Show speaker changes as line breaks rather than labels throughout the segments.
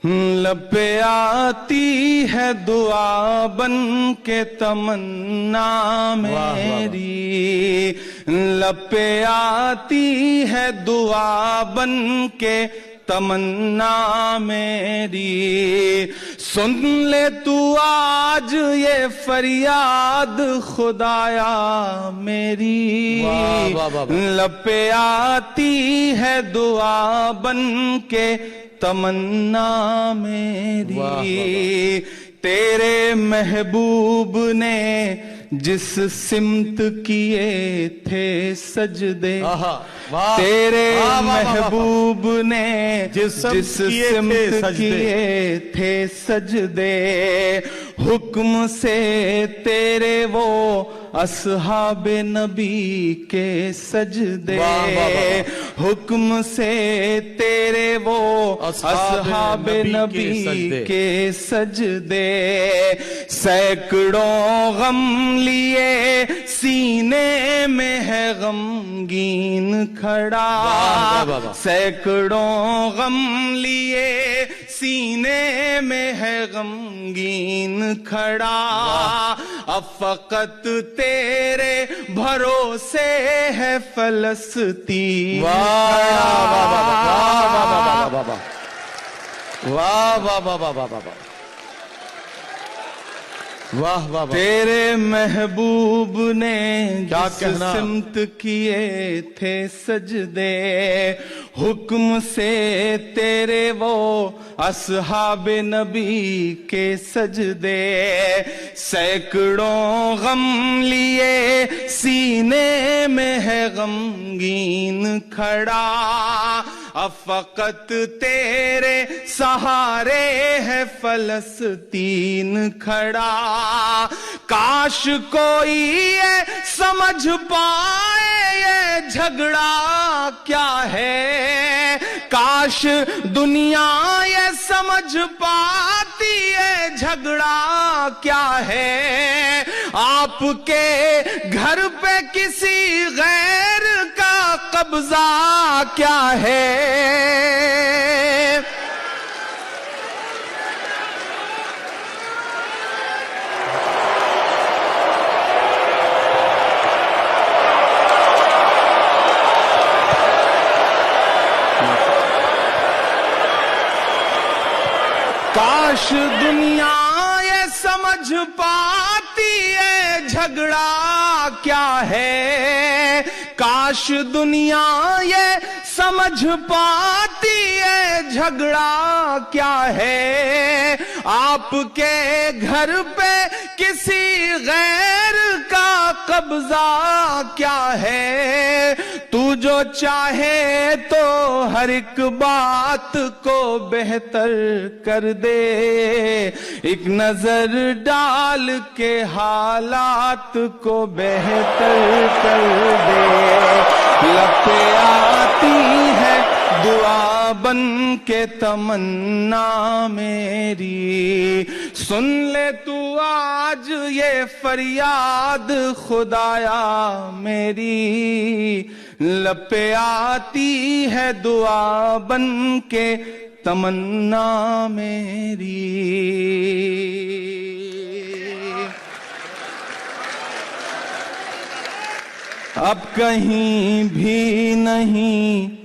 لب پہ آتی ہے دعا بن کے تمنا میری، لب پہ آتی ہے دعا بن کے تمنا میری، سن لے تو آج یہ فریاد خدایا میری، لب پہ آتی ہے دعا بن کے تمنا میری، تیرے محبوب نے جس سمت کیے تھے سجدے، تیرے محبوب نے جس سمت کیے تھے سجدے، حکم سے تیرے وہ اصحاب نبی کے سجدے، حکم سے تیرے وہ اصحاب نبی کے سجدے، سینکڑوں غم لیے سینے میں ہے غمگین کھڑا، سینکڑوں غم لیے سینے میں ہے غمگین کھڑا، اب فقط تیرے بھروسے ہے فلسطین تیرے محبوب نے جس سمت کیے تھے سجدے، حکم سے تیرے وہ اصحاب نبی کے سجدے، سینکڑوں غم لیے سینے میں ہے غمگین کھڑا، اب فقط تیرے سہارے ہے فلسطین کھڑا، کاش کوئی یہ سمجھ پائے یہ جھگڑا کیا ہے، کاش دنیا یہ سمجھ پاتی یہ جھگڑا کیا ہے، آپ کے گھر پہ کسی غیر کا قبضہ کیا ہے، کاش دنیا یہ سمجھ پاتی ہے جھگڑا کیا ہے، کاش دنیا یہ سمجھ پاتی ہے جھگڑا کیا ہے، آپ کے گھر پہ کسی غیر کا قبضہ کیا ہے، تو جو چاہے تو ہر ایک بات کو بہتر کر دے، ایک نظر ڈال کے حالات کو بہتر کر دے، لب پہ آتی ہے دعا بن کے تمنا میری، سن لے تو آج یہ فریاد خدایا میری، لب پہ آتی ہے دعا بن کے تمنا میری۔ اب کہیں بھی نہیں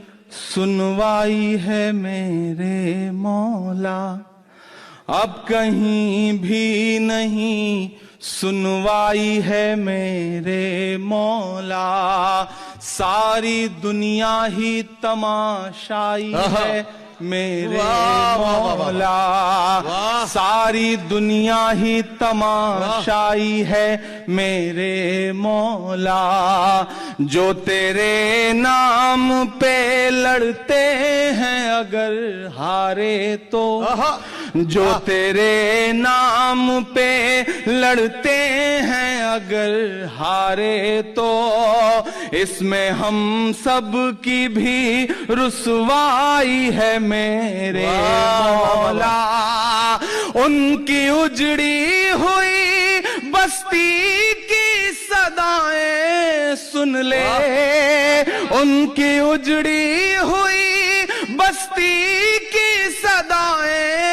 سنوائی ہے میرے مولا، اب کہیں بھی نہیں سنوائی ہے میرے مولا، ساری دنیا ہی تماشائی ہے میرے مولا، ساری دنیا ہی تماشائی ہے میرے مولا، جو تیرے نام پہ لڑتے ہیں اگر ہارے تو، جو تیرے نام پہ لڑتے ہیں اگر ہارے تو، اس میں ہم سب کی بھی رسوائی ہے میرے مولا، ان کی اجڑی ہوئی بستی کی صدائیں سن لے، ان کی اجڑی ہوئی بستی کی صدائیں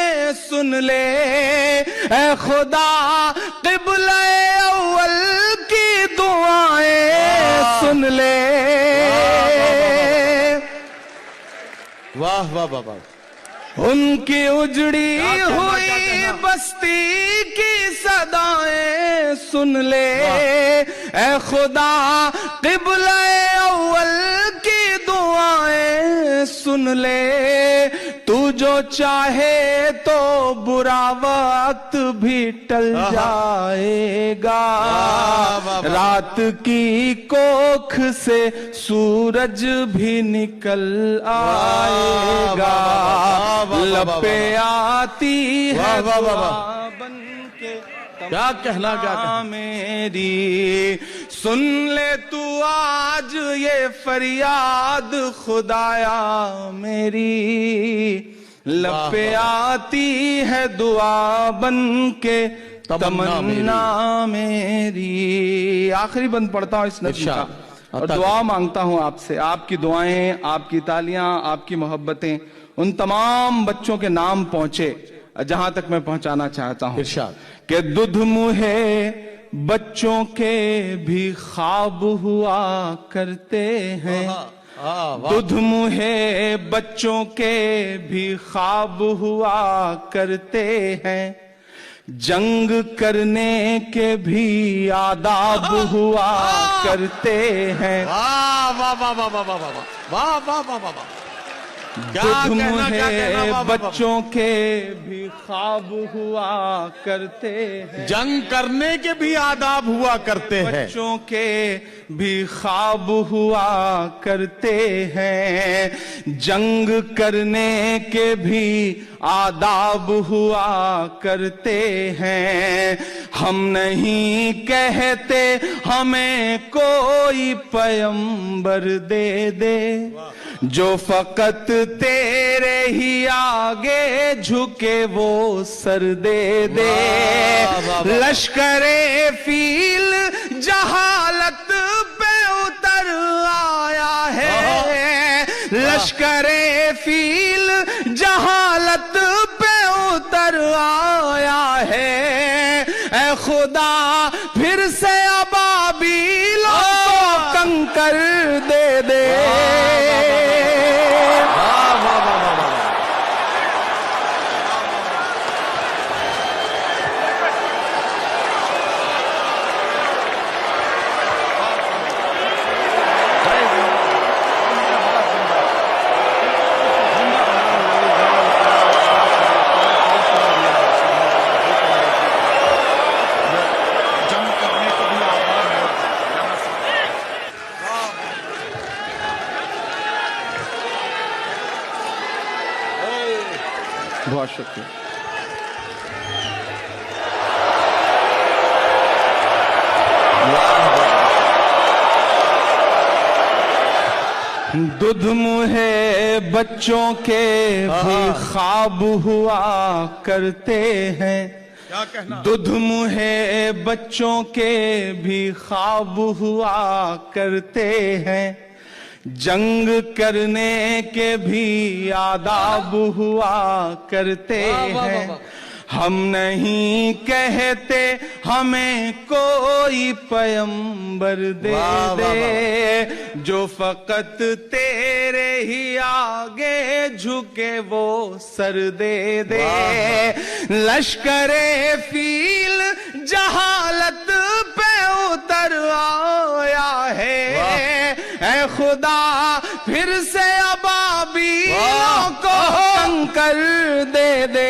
سن لے اے خدا قبلہ اول کی دعائیں سن لے
واہ واہ واہ واہ
ان کی اجڑی ہوئی بستی کی صدائیں سن لے اے خدا قبلہ اول کی دعائیں سن لے تو جو چاہے تو برا وقت بھی ٹل جائے گا رات کی کوکھ سے سورج بھی نکل آئے گا لپے آتی ہے دعا بن کے
کیا کہنا
میری سن لے تو آج یہ فریاد خدایا میری لپے آتی ہے دعا بن کے تمنا میری. آخری بند پڑھتا ہوں اس نظم کا اور دعا مانگتا ہوں آپ سے. آپ کی دعائیں، آپ کی تالیاں، آپ کی محبتیں ان تمام بچوں کے نام پہنچے جہاں تک میں پہنچانا چاہتا ہوں کہ دودھ منہے بچوں کے بھی خواب ہوا کرتے ہیں دودھ منہے بچوں کے بھی خواب ہوا کرتے ہیں جنگ کرنے کے بھی آداب ہوا کرتے ہیں دودھ منہے بچوں کے بھی خواب ہوا کرتے ہیں
جنگ کرنے کے بھی آداب ہوا کرتے ہیں
بچوں کے بھی خواب ہوا کرتے ہیں جنگ کرنے کے بھی آداب ہوا کرتے ہیں ہم نہیں کہتے ہمیں کوئی پیغمبر دے دے جو فقط تیرے ہی آگے جھکے وہ سر دے دے لشکر فیل جہالت پہ اتر آیا ہے لشکر فیل جہالت پہ اتر آیا ہے اے خدا پھر سے ابابیلوں کو کنکر دے دے بہت شکریہ. دودھ منہے بچوں کے بھی خواب ہوا کرتے ہیں دودھ منہے بچوں کے بھی خواب ہوا کرتے ہیں جنگ کرنے کے بھی آداب ہوا کرتے ہیں ہم نہیں کہتے ہمیں کوئی پیغمبر دے دے جو فقط تیرے ہی آگے جھکے وہ سر دے دے لشکر فیل جہالت پہ اتر آیا ہے اے خدا پھر سے ابابیلوں کو کنکر دے دے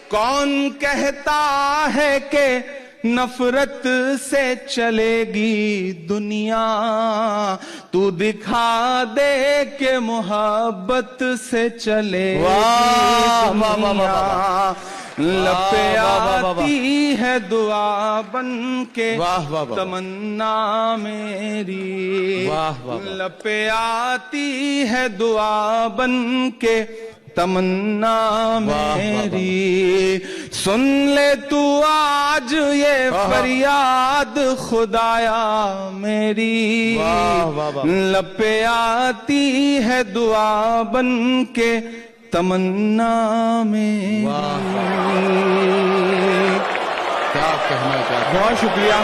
کون کہتا ہے کہ نفرت سے چلے گی دنیا تو دکھا دے کہ محبت سے چلے گی دنیا لپے آتی ہے دعا بن کے تمنا میری لپے آتی ہے دعا بن کے تمنا میری سن لے تو آج یہ فریاد خدایا میری لپے آتی ہے دعا بن کے تمنا میری.
کیا کہنا چاہتے ہیں.
بہت شکریہ.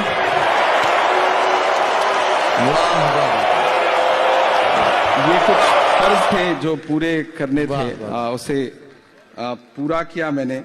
یہ کچھ فرض تھے جو پورے کرنے تھے, اسے پورا کیا میں نے.